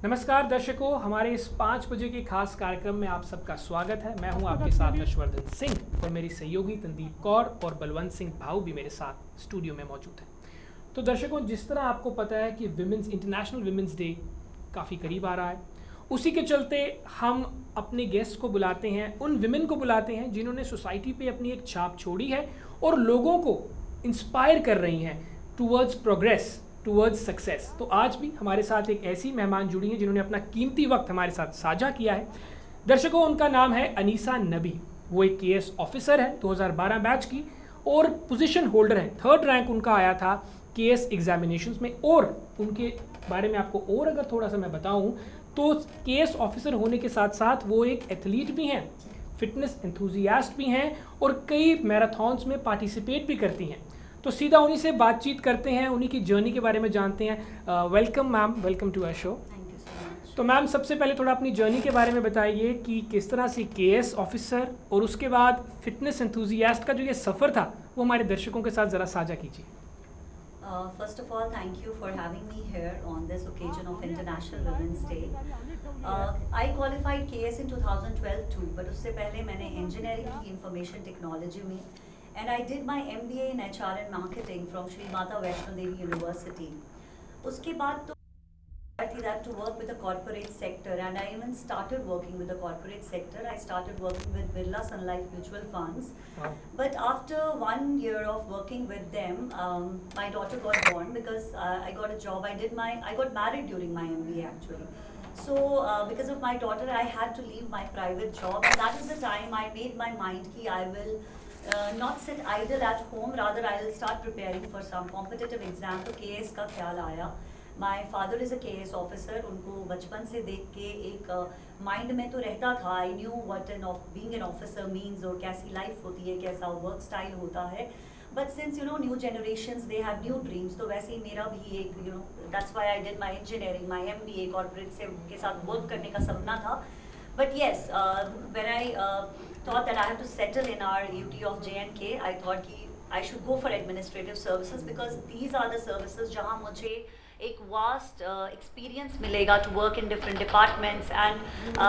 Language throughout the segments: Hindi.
नमस्कार दर्शकों, हमारे इस 5 बजे के खास कार्यक्रम में आप सबका स्वागत है। मैं हूं आपके साथ हर्षवर्धन सिंह और मेरी सहयोगी तंदीप कौर और बलवंत सिंह भाऊ भी मेरे साथ स्टूडियो में मौजूद हैं। तो दर्शकों, जिस तरह आपको पता है कि इंटरनेशनल विमेंस डे काफ़ी करीब आ रहा है, उसी के चलते हम अपने गेस्ट को बुलाते हैं, उन विमेन को बुलाते हैं जिन्होंने सोसाइटी पे अपनी एक छाप छोड़ी है और लोगों को इंस्पायर कर रही हैं टूवर्ड्स प्रोग्रेस, टूवर्ड्स सक्सेस। तो आज भी हमारे साथ एक ऐसी मेहमान जुड़ी हैं जिन्होंने अपना कीमती वक्त हमारे साथ साझा किया है। दर्शकों, उनका नाम है अनीसा नबी। वो एक केएस ऑफिसर है, 2012 बैच की, और पोजीशन होल्डर हैं। 3rd रैंक उनका आया था केएस एग्जामिनेशंस में। और उनके बारे में आपको और अगर थोड़ा सा मैं बताऊं तो केएस ऑफिसर होने के साथ साथ वो एक एथलीट भी हैं, फिटनेस एंथुजियास्ट भी हैं और कई मैराथन्स में पार्टिसिपेट भी करती हैं। तो सीधा उन्हीं से बातचीत करते हैं, उन्हीं की जर्नी के बारे में जानते हैं। Welcome ma'am, welcome to our show. Thank you so much. तो मैम, सबसे पहले थोड़ा अपनी जर्नी के बारे में बताइए कि किस तरह से केएस ऑफिसर और उसके बाद फिटनेस एंथुजियास्ट का जो ये सफ़र था वो हमारे दर्शकों के साथ ज़रा साझा कीजिए। First of all, thank you for having me here on this occasion of International Women's Day. I qualified KS in 2012 too, but उससे पहले मैंने engineering की information technology में, and I did my MBA in HR and marketing from Shri Mata Vaishno Devi University. उसके बाद तो that to work with the corporate sector, and I even started working with the corporate sector. I started working with Birla Sun Life Mutual Funds. Wow. But after 1 year of working with them, my daughter got born because I got a job. I got married during my MBA actually. So because of my daughter, I had to leave my private job, and that is the time I made my mind कि I will not sit idle at home. Rather, I will start preparing for some competitive exam. तो KS का ख्याल आया. My father is a KS officer. उनको बचपन से देख के एक माइंड में तो रहता था. I knew what being an officer means और कैसी लाइफ होती है, कैसा वर्क स्टाइल होता है. But since new generations they have new dreams, तो वैसे ही मेरा भी एक that's why I did my engineering, my MBA corporate से के साथ वर्क करने का सपना था. But yes, when I thought that I have to settle in our UT of J&K, I thought कि I should go for administrative services because these are the services जहाँ मुझे एक वास्ट एक्सपीरियंस मिलेगा to work in different departments, and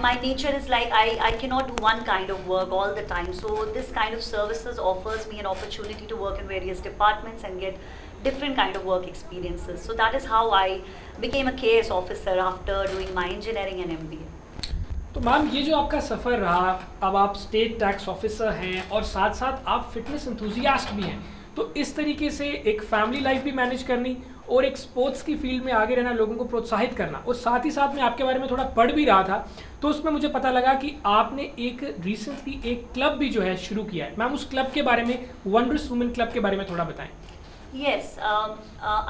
my nature is like I cannot do one kind of work all the time, so this kind of services offers me an opportunity to work in various departments and get different kind of work experiences. So that is how I became a KS officer after doing my engineering and MBA. तो मैम, ये जो आपका सफ़र रहा, अब आप स्टेट टैक्स ऑफिसर हैं और साथ साथ आप फिटनेस एंथुजियास्ट भी हैं, तो इस तरीके से एक फैमिली लाइफ भी मैनेज करनी और एक स्पोर्ट्स की फील्ड में आगे रहना, लोगों को प्रोत्साहित करना, और साथ ही साथ मैं आपके बारे में थोड़ा पढ़ भी रहा था तो उसमें मुझे पता लगा कि आपने एक रिसेंटली एक क्लब भी जो है शुरू किया है। मैम, उस क्लब के बारे में, वंडर्स वुमेन क्लब के बारे में थोड़ा बताएं। Yes,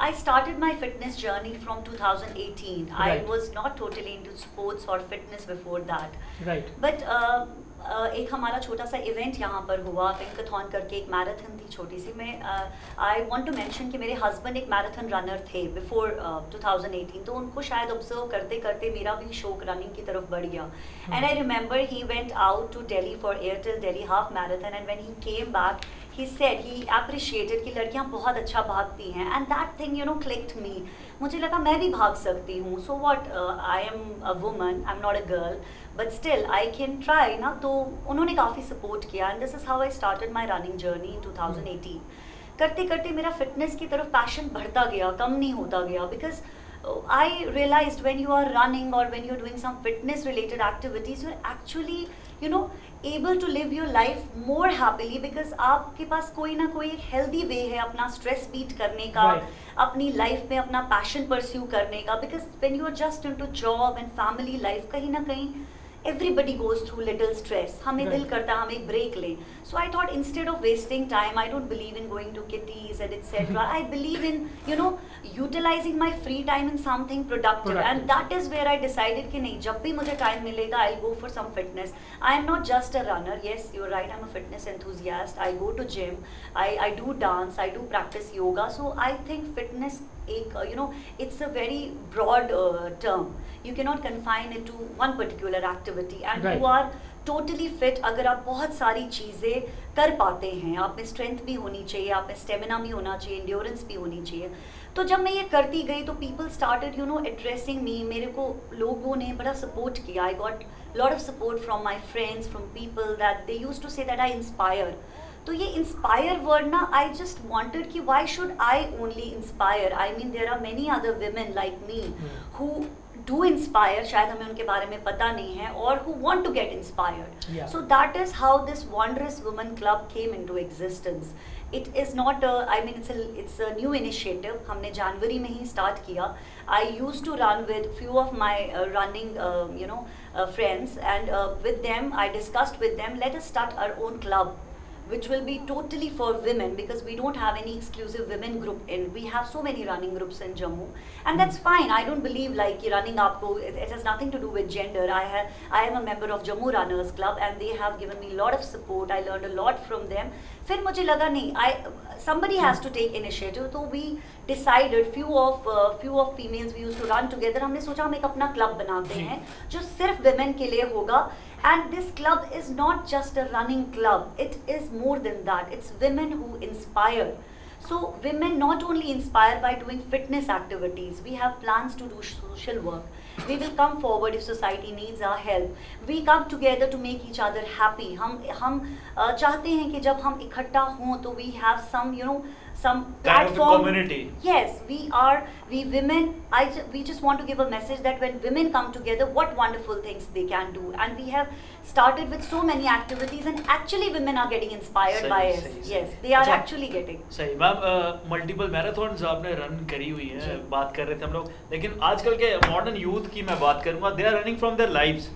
I started my fitness journey from 2018. Right. I was not totally into sports or fitness before that. Right. But एक हमारा छोटा सा इवेंट यहाँ पर हुआ, पिंकाथॉन करके एक मैराथन थी छोटी सी. मैं आई वांट टू मेंशन कि मेरे हस्बैंड एक मैराथन रनर थे बिफोर 2018, तो उनको शायद ऑब्जर्व करते करते मेरा भी शौक रनिंग की तरफ बढ़ गया. And I remember he went out to Delhi for Airtel Delhi half marathon, and when he came back he said he appreciated कि लड़कियाँ बहुत अच्छा भागती हैं, and that thing clicked me. मुझे लगा मैं भी भाग सकती हूँ. So what, I am a woman, I'm not a girl, but still I can try ना. तो उन्होंने काफ़ी सपोर्ट किया, and this is how I started my running journey in 2018. करते करते मेरा फिटनेस की तरफ पैशन बढ़ता गया, कम नहीं होता गया, because I realized when you are running or when you're doing some fitness related activities, you're actually able to live your life more happily, because आपके पास कोई ना कोई एक healthy way है अपना stress beat करने का, अपनी life में अपना passion pursue करने का. Because when you are just into job and family life, कहीं ना कहीं everybody goes through little stress. हमें दिल करता है हम एक break लें. So I thought instead of wasting time, I don't believe in going to kitties and etc. I believe in utilizing my free time in something productive. And that is where I decided कि नहीं, जब भी मुझे time मिलेगा, I'll go for some fitness. I am not just a runner. Yes, you're right, I'm a fitness enthusiast. I go to gym, I do dance, I do practice yoga. So I think fitness it's a very broad term. You cannot confine it to one particular activity, and right. You are totally fit अगर आप बहुत सारी चीज़ें कर पाते हैं. आप में स्ट्रेंथ भी होनी चाहिए, आप में स्टेमिना भी होना चाहिए, इंड्योरेंस भी होनी चाहिए. तो जब मैं ये करती गई तो पीपल स्टार्टेड एड्रेसिंग मी, मेरे को लोगों ने बड़ा सपोर्ट किया. I got lot of support from my friends, from people that they used to say that I inspire. तो ये इंस्पायर वर्ड ना, आई जस्ट वांटेड कि why should I only inspire. I mean there are many other women like me who do inspire, शायद हमें उनके बारे में पता नहीं है, और who want to get inspired. So that is how this Wondrous Women Club came into existence. It is not I mean it's a new initiative. हमने जनवरी में ही स्टार्ट किया. I used to run with few of my running friends, and with them I discussed with them, let us start our own club which will be totally for women, because we don't have any exclusive women group in. We have so many running groups in Jammu, and that's fine. I don't believe like running aapko, it has nothing to do with gender. I am a member of Jammu Runners Club, and they have given me a lot of support. I learned a lot from them. फिर मुझे लगा नहीं, somebody has to take initiative. तो we decided, few of females we used to run together. हमने सोचा हम एक अपना क्लब बनाते हैं जो सिर्फ women के लिए होगा. And this club is not just a running club. It is more than that. It's women who inspire. So women not only inspire by doing fitness activities. We have plans to do social work. We will come forward if society needs our help. We come together to make each other happy. हम चाहते हैं कि जब हम इकट्ठा हों तो we have some some kind platform. of a community. Yes, we women, we just want to give a message that when women come together, what wonderful things they can do. And we have started with so many activities, and actually women are getting inspired by us. Yes, they are actually getting. सही मैम, मल्टीपल मैराथन्स आपने रन करी हुई है, बात कर रहे थे हम लोग, लेकिन आजकल के मॉडर्न यूथ की मैं बात करूंगा, they are running from their lives,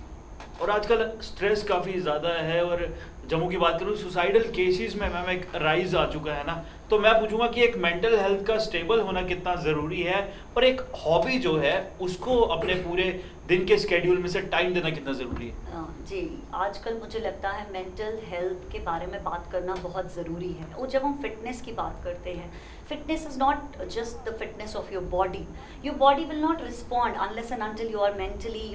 और आजकल स्ट्रेस काफ़ी ज़्यादा है, और जम्मू की बात करूँ सुसाइडल केसेस में मैम एक राइज आ चुका है ना. तो मैं पूछूंगा कि एक मेंटल हेल्थ का स्टेबल होना कितना ज़रूरी है, और एक हॉबी जो है उसको अपने पूरे दिन के स्केड्यूल में से टाइम देना कितना ज़रूरी है. जी, आजकल मुझे लगता है मेंटल हेल्थ के बारे में बात करना बहुत ज़रूरी है. और जब हम फिटनेस की बात करते हैं, fitness is not just the fitness of your body will not respond unless and until you are mentally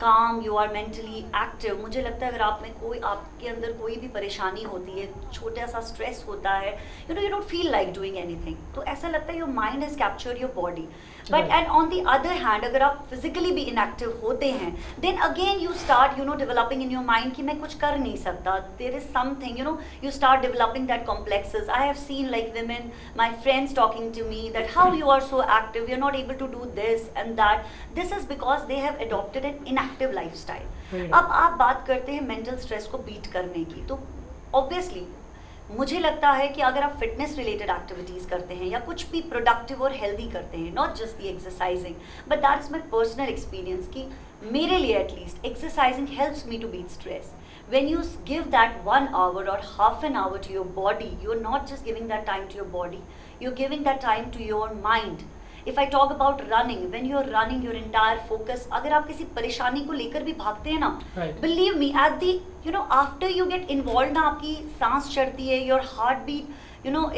calm, you are mentally active. मुझे लगता है अगर आप में आपके अंदर कोई भी परेशानी होती है, छोटा सा स्ट्रेस होता है, you don't feel like doing anything, तो ऐसा लगता है your mind has captured your body. But and on the other hand, अगर आप फिजिकली भी इनएक्टिव होते हैं, then again you start developing in your mind कि मैं कुछ कर नहीं सकता. There is something, you start developing that complexes. I have seen like women, my friends talking to me that how you are so active, you're not able to do this and that. This is because they have adopted an inactive lifestyle. अब आप बात करते हैं मेंटल स्ट्रेस को बीट करने की, तो ऑब्वियसली मुझे लगता है कि अगर आप फिटनेस रिलेटेड एक्टिविटीज़ करते हैं या कुछ भी प्रोडक्टिव और हेल्दी करते हैं, not just the exercising, but that is my personal experience कि मेरे लिए at least exercising helps me to beat stress. When you give that 1 hour or half an hour to your body, you're not just giving that time to your body, you're giving that time to your mind. If I talk about running, when you're running, your entire focus, अगर आप किसी परेशानी को लेकर भी भागते हैं ना, believe me, at the after you get involved ना, आपकी सांस चढ़ती है, your heartbeat,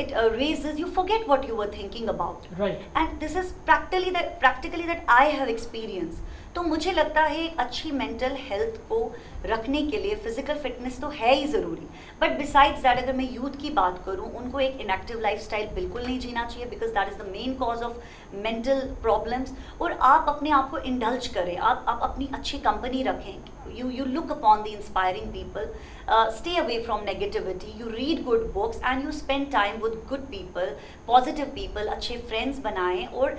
it raises, you forget what you were thinking about. Right. And this is practically that I have experienced. तो मुझे लगता है एक अच्छी मेंटल हेल्थ को रखने के लिए फिजिकल फिटनेस तो है ही ज़रूरी, बट बिसाइड्स दैट अगर मैं यूथ की बात करूं, उनको एक इनएक्टिव लाइफस्टाइल बिल्कुल नहीं जीना चाहिए, because that is the main cause of mental problems. और आप अपने आप को इंडल्ज करें, आप अपनी अच्छी कंपनी रखें, you look upon the inspiring people, stay away from negativity, you read good books and you spend time with good people, positive people, अच्छे friends बनाएं, और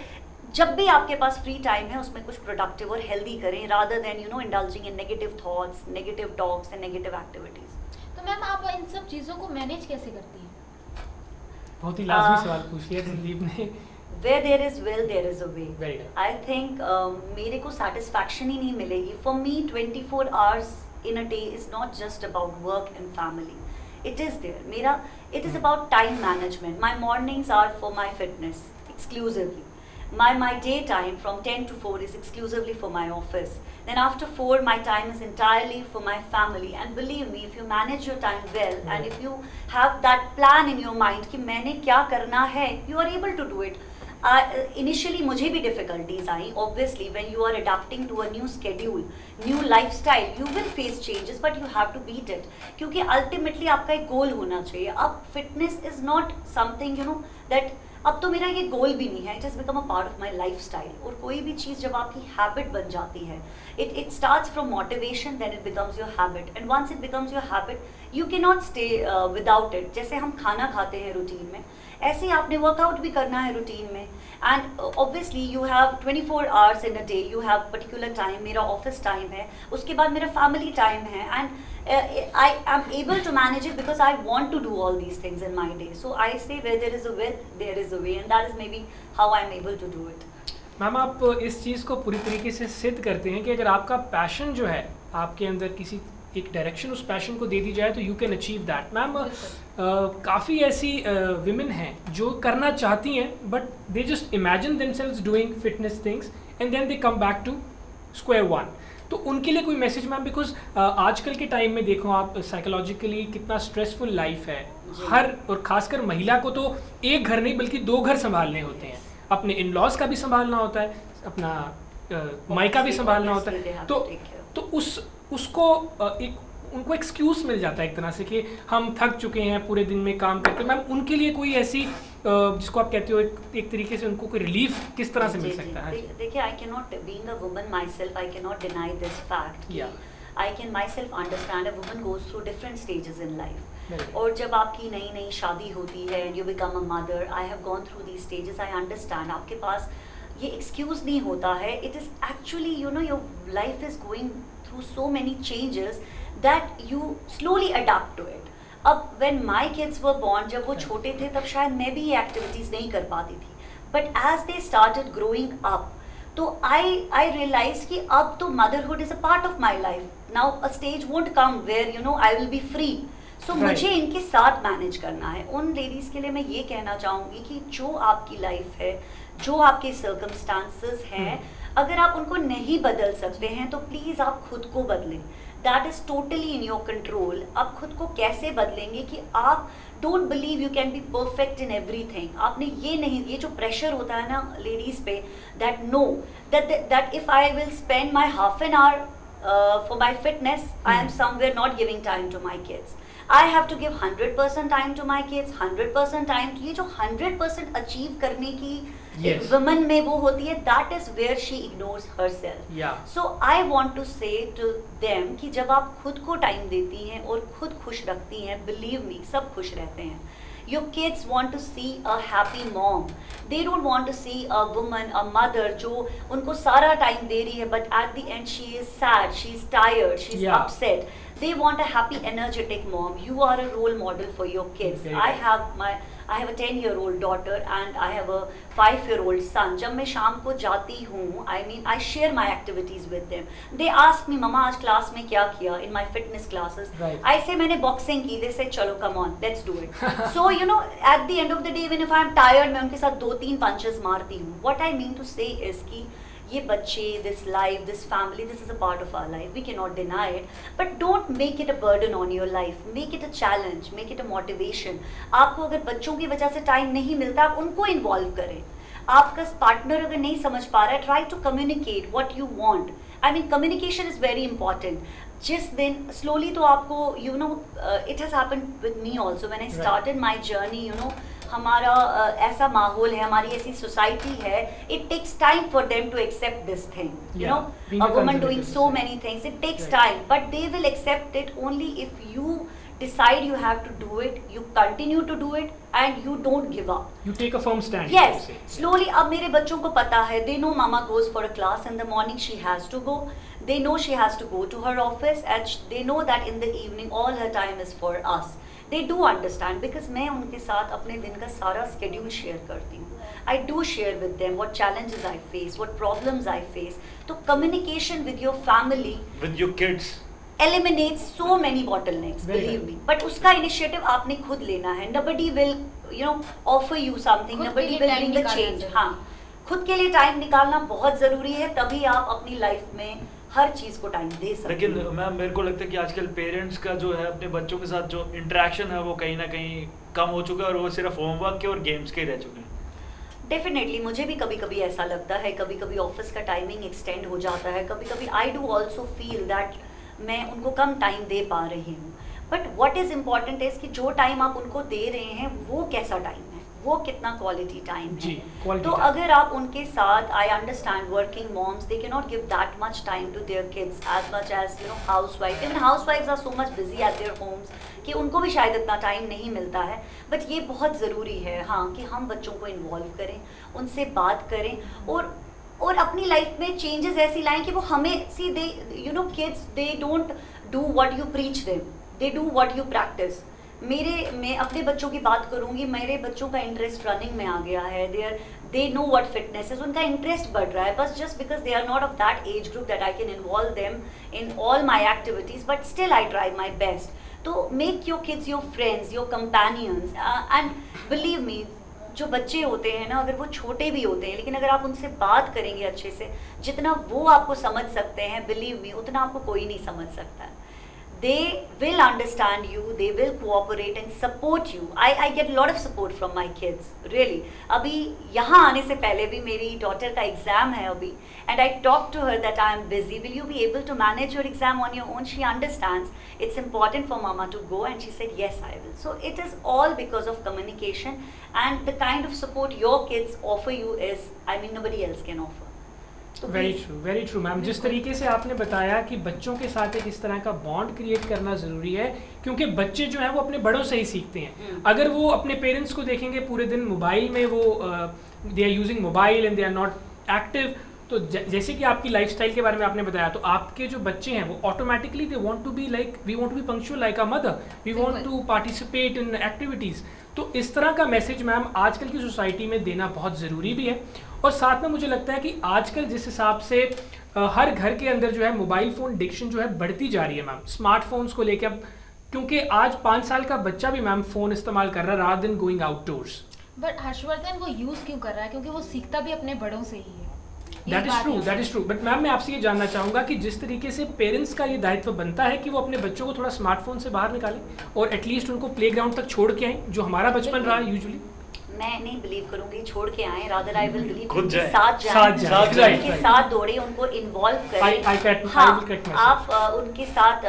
जब भी आपके पास फ्री टाइम है उसमें कुछ प्रोडक्टिव और हेल्दी करें, rather than indulging in negative thoughts, negative talks and negative activities. तो मैम आप इन सब चीज़ों को मैनेज कैसे करती हैं? बहुत ही लाजमी सवाल पूछ लिया संदीप ने. Where there is will, there is a way. Very good. I think मेरे को satisfaction ही नहीं मिलेगी. For me, 24 hours in a day is not just about work and family. It is there. It is about time management. My mornings are for my fitness exclusively. My daytime from 10 to 4 is exclusively for my office. Then after 4, my time is entirely for my family. And believe me, if you manage your time well, and if you have that plan in your mind कि मैंने क्या करना है, you are able to do it. Initially मुझे भी difficulties I. Obviously, when you are adapting to a new schedule, new lifestyle, you will face changes, but you have to beat it. क्योंकि ultimately आपका एक goal होना चाहिए. अब fitness is not something that अब तो मेरा ये गोल भी नहीं है, it has become a part of my life style. और कोई भी चीज़ जब आपकी हैबिट बन जाती है, it starts from motivation, then it becomes your habit, and once it becomes your habit you can not stay without it. जैसे हम खाना खाते हैं रूटीन में, ऐसे ही आपने वर्कआउट भी करना है रूटीन में। And obviously you have 24 hours in a day, you have particular time, मेरा ऑफिस टाइम है, उसके बाद मेरा फैमिली टाइम है, and I am able to manage it because I want to do all these things in my day. So I say where there is a will, there is a way, and that is maybe how I am able to do it. Ma'am आप इस चीज़ को पूरी तरीके से सिद्ध करते हैं कि अगर आपका पैशन जो है आपके अंदर किसी एक डायरेक्शन उस पैशन को दे दी जाए तो you can achieve that. Ma'am काफ़ी ऐसी विमेन हैं जो करना चाहती हैं but they just imagine themselves doing fitness things and then they come back to square one. तो उनके लिए कोई मैसेज मैम? बिकॉज आजकल के टाइम में देखो आप साइकोलॉजिकली कितना स्ट्रेसफुल लाइफ है हर, और खासकर महिला को तो एक घर नहीं बल्कि 2 घर संभालने होते हैं, अपने इन लॉज का भी संभालना होता है, अपना मायका भी संभालना होता है। तो उसको एक उनको एक्सक्यूज मिल जाता है एक तरह से कि हम थक चुके हैं पूरे दिन में काम करके। मैम उनके लिए कोई ऐसी जिसको आप कहते हो एक तरीके से उनको कोई रिलीफ किस तरह से मिल सकता है? देखिए, I can not, being a woman my self, I can not deny this fact. I can my self understand a woman goes through different stages in life. और जब आपकी नई नई शादी होती है and you become a mother, I have gone through these stages, I understand. आपके पास ये एक्सक्यूज नहीं होता है, it is actually you know your life is going through so many changes that you slowly adapt to it. अब when my kids were born, जब वो छोटे थे तब शायद मैं भी ये एक्टिविटीज़ नहीं कर पाती थी, but as they started growing up तो आई रियलाइज कि अब तो motherhood is a part of my life. Now a stage won't come where you know I will be free, so मुझे इनके साथ मैनेज करना है। उन लेडीज़ के लिए मैं ये कहना चाहूँगी कि जो आपकी लाइफ है, जो आपके सर्कमस्टांसेस हैं, अगर आप उनको नहीं बदल सकते हैं तो प्लीज़ आप खुद को बदलें। That is totally in your control. आप खुद को कैसे बदलेंगे कि आप don't believe you can be perfect in everything. आपने ये नहीं, ये जो प्रेशर होता है ना लेडीज़ पे, that know that if I will spend my half an hour for my fitness, I am somewhere not giving time to my kids. I have to give 100% time to my kids, 100% time. ये जो 100% अचीव करने की वुमन में वो होती है, that is where she ignores herself. So I want to say to them कि जब आप खुद को टाइम देती हैं और खुद खुश रखती हैं, बिलीव मी सब खुश रहते हैं। Your kids want to see a happy mom. They don't want to see a woman, a mother जो उनको सारा टाइम दे रही है but at the end she is sad, she is tired, she is upset. They want a happy, energetic mom. You are a role model for your kids. I have a 10-year-old daughter and I have a 5-year-old son. जब मैं शाम को जाती हूँ, I share my activities with them. They ask me, Mama, आज क्लास में क्या किया? In my fitness classes, I say मैंने boxing की. They say चलो, come on, let's do it. So you know, at the end of the day, even if I am tired, मैं उनके साथ 2-3 punches मारती हूँ. What I mean to say is कि ये बच्चे, this life, this family, this is a part of our life. We cannot deny it. But don't make it a burden on your life. Make it a challenge. Make it a motivation. आपको अगर बच्चों की वजह से टाइम नहीं मिलता, आप उनको इन्वॉल्व करें। आपका पार्टनर अगर नहीं समझ पा रहा है, try to communicate what you want. I mean communication is very important. जिस दिन स्लोली तो आपको you know it has happened with me also when I started my journey. You know हमारा ऐसा माहौल है, हमारी ऐसी सोसाइटी है, it takes time for them to accept this thing. You know a woman doing so many things, it takes time, but they will accept it only if you decide you have to do it, you continue to do it and you don't give up. You take a firm stand. Yes, slowly. अब मेरे बच्चों को पता है, they know mama goes for a class in the morning, she has to go. They know she has to go to her office and they know that in the evening all her time is for us. They do understand because मैं उनके साथ अपने दिन का सारा schedule share करती हूँ. I do share with them what challenges I face, what problems I face. तो communication with your family, with your kids, eliminates so many bottlenecks, believe me. But उसका initiative आपने खुद लेना है. Nobody will, you know, offer you something. Nobody will bring the change. हाँ, खुद के लिए टाइम निकालना बहुत ज़रूरी है, तभी आप अपनी लाइफ में हर चीज़ को टाइम दे सकते हैं। लेकिन मैम मेरे को लगता है कि आजकल पेरेंट्स का जो है अपने बच्चों के साथ जो इंटरेक्शन है वो कहीं ना कहीं कम हो चुका है और वो सिर्फ होमवर्क के और गेम्स के ही रह चुके हैं। डेफिनेटली मुझे भी कभी कभी ऐसा लगता है, कभी कभी ऑफिस का टाइमिंग एक्सटेंड हो जाता है, कभी कभी I do also feel that मैं उनको कम टाइम दे पा रही हूँ। But what is important is कि जो टाइम आप उनको दे रहे हैं वो कैसा टाइम है, वो कितना क्वालिटी टाइम जी, है। quality तो time. अगर आप उनके साथ, I understand working moms they can not give that much time to their kids as much as you know housewife, even हाउसवाइफ्स are so much busy at their homes कि उनको भी शायद इतना टाइम नहीं मिलता है। बट ये बहुत ज़रूरी है हाँ कि हम बच्चों को इन्वॉल्व करें, उनसे बात करें और अपनी लाइफ में चेंजेस ऐसी लाएं कि वो हमें see they you know kids they don't do what you preach them, they do what you practice. मैं अपने बच्चों की बात करूंगी, मेरे बच्चों का इंटरेस्ट रनिंग में आ गया है, they know what fitness is, उनका इंटरेस्ट बढ़ रहा है, बस just because they are not of that age group that I can involve them in all my activities, but still I try my best. तो make your kids your friends, your companions, and believe me जो बच्चे होते हैं ना, अगर वो छोटे भी होते हैं लेकिन अगर आप उनसे बात करेंगे अच्छे से, जितना वो आपको समझ सकते हैं, बिलीव मी उतना आपको कोई नहीं समझ सकता है। They will understand you, they will cooperate and support you. I get a lot of support from my kids, really. अभी यहाँ आने से पहले भी मेरी डॉटर का एग्ज़ाम है अभी, and I talked to her that I am busy. Will you be able to manage your exam on your own? She understands it's important for mama to go, and she said yes, I will. So it is all because of communication and the kind of support your kids offer you is, I mean, nobody else can offer. Very true ma'am. जिस तरीके से आपने बताया कि बच्चों के साथ एक इस तरह का बॉन्ड क्रिएट करना ज़रूरी है, क्योंकि बच्चे जो हैं वो अपने बड़ों से ही सीखते हैं। अगर वो अपने पेरेंट्स को देखेंगे पूरे दिन मोबाइल में, वो they are using mobile and they are not active, तो जैसे कि आपकी लाइफस्टाइल के बारे में आपने बताया, तो आपके जो बच्चे हैं वो automatically they want to be like, we want to be punctual like a mother, we want to participate in activities. तो इस तरह का मैसेज मैम आजकल की सोसाइटी में देना बहुत ज़रूरी भी है। और साथ में मुझे लगता है कि आजकल जिस हिसाब से हर घर के अंदर जो है मोबाइल फ़ोन एडिक्शन जो है बढ़ती जा रही है मैम, स्मार्टफोन्स को लेकर, क्योंकि आज 5 साल का बच्चा भी मैम फ़ोन इस्तेमाल कर रहा है rather than going outdoors. But Harshvardhan वो यूज़ क्यों कर रहा है? क्योंकि वो सीखता भी अपने बड़ों से ही है। That is true. But ma'am मैं आपसे ये जानना चाहूँगा कि जिस तरीके से पेरेंट्स का ये दायित्व बनता है कि वो अपने बच्चों को थोड़ा स्मार्टफोन से बाहर निकालें और एटलीस्ट उनको प्लेग्राउंड तक छोड़ के आएँ, जो हमारा बचपन रहा है यूजुअली। मैं नहीं बिलीव करूंगी छोड़ के आए, रादर आई विल बिलीव खुद जाए, साथ जाए, उनके right. साथ दौड़े, उनको इन्वॉल्व करें। हाँ, आप उनके साथ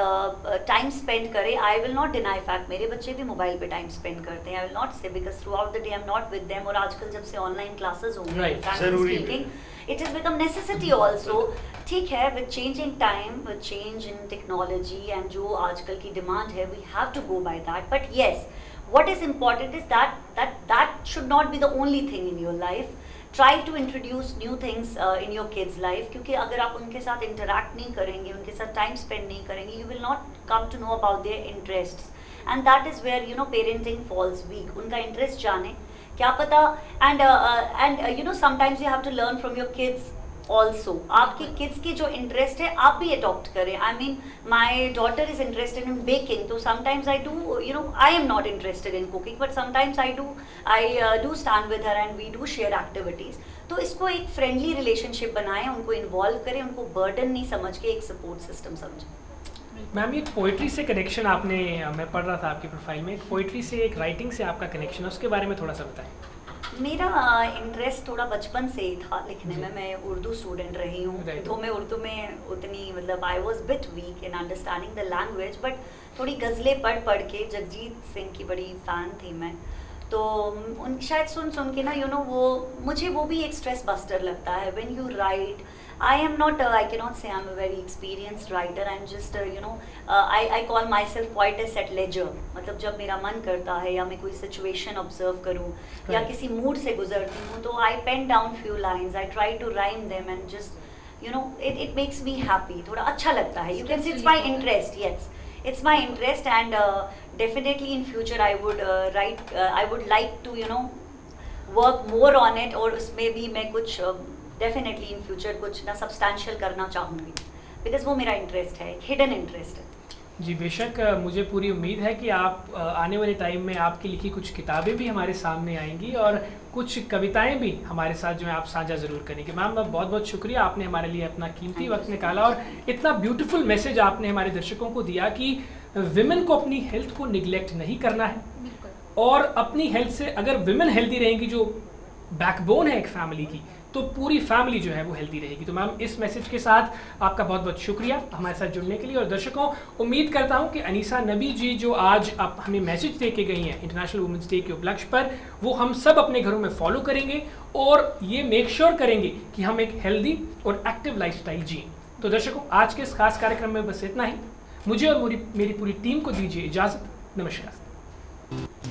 टाइम स्पेंड करें। I will not deny fact मेरे बच्चे भी मोबाइल पे टाइम स्पेंड करते हैं, I will not say because throughout the day I am not with them. और आजकल जब से ऑनलाइन क्लासेस होंगे, it is become necessity also. ठीक है, with changing time, with change in technology and जो आजकल की डिमांड है, we have to go by that. But yes, what is important is that should not be the only thing in your life. Try to introduce new things in your kids life, क्योंकि अगर आप उनके साथ interact नहीं करेंगे, उनके साथ time spend नहीं करेंगे, you will not come to know about their interests, and that is where you know parenting falls weak. उनका interest जाने, क्या पता, and you know sometimes you have to learn from your kids also. आपके किड्स की जो इंटरेस्ट है आप भी अडॉप्ट करें। I mean my daughter is interested in baking, तो sometimes I do, you know I am not interested in cooking, but sometimes I do stand with her and we do share activities. तो इसको एक फ्रेंडली रिलेशनशिप बनाएं, उनको इन्वॉल्व करें, उनको बर्डन नहीं समझ के एक सपोर्ट सिस्टम समझें। मैम ये पोइट्री से कनेक्शन आपने, मैं पढ़ रहा था आपकी प्रोफाइल में, एक पोइट्री से, एक राइटिंग से आपका कनेक्शन है, उसके बारे में थोड़ा सा बताएं। मेरा इंटरेस्ट थोड़ा बचपन से ही था लिखने में। मैं उर्दू स्टूडेंट रही हूँ, तो मैं उर्दू में उतनी, मतलब I was bit weak in understanding the language, but थोड़ी गज़लें पढ़ के, जगजीत सिंह की बड़ी फ़ैन थी मैं, तो उन शायद सुन के ना यू नो वो मुझे वो भी एक स्ट्रेस बस्टर लगता है। When you right, I am not, I cannot say I'm a very experienced writer. I'm just, you know, I call myself poetess at leisure. मतलब जब मेरा मन करता है या मैं कोई situation observe करूँ या किसी mood से गुजरती हूँ, तो I pen down few lines. I try to rhyme them and just, you know, it makes me happy. थोड़ा अच्छा लगता है. You can see it's my interest. Yes, it's my interest, and definitely in future I would write. I would like to, you know, work more on it. और उसमें भी मैं कुछ डेफिनेटली इन फ्यूचर कुछ ना सब्सटैंशियल करना चाहूँगी, बिकॉज वो मेरा इंटरेस्ट है, हिडन इंटरेस्ट है। जी बेशक, मुझे पूरी उम्मीद है कि आप आने वाले टाइम में आपकी लिखी कुछ किताबें भी हमारे सामने आएंगी और कुछ कविताएं भी हमारे साथ जो है आप साझा ज़रूर करेंगे। मैम बहुत बहुत शुक्रिया, आपने हमारे लिए अपना कीमती वक्त निकाला और इतना ब्यूटीफुल मैसेज आपने हमारे दर्शकों को दिया कि विमेन को अपनी हेल्थ को निगलेक्ट नहीं करना है, और अपनी हेल्थ से, अगर विमेन हेल्दी रहेंगी, जो बैकबोन है एक फैमिली की, तो पूरी फैमिली जो है वो हेल्दी रहेगी। तो मैम इस मैसेज के साथ आपका बहुत बहुत शुक्रिया हमारे साथ जुड़ने के लिए। और दर्शकों, उम्मीद करता हूँ कि अनीसा नबी जी जो आज आप हमें मैसेज दे के गई हैं इंटरनेशनल वुमेंस डे के उपलक्ष्य पर, वो हम सब अपने घरों में फॉलो करेंगे और ये मेक श्योर करेंगे कि हम एक हेल्दी और एक्टिव लाइफस्टाइल जिएं। तो दर्शकों, आज के इस खास कार्यक्रम में बस इतना ही। मुझे और मेरी पूरी टीम को दीजिए इजाज़त। नमस्कार।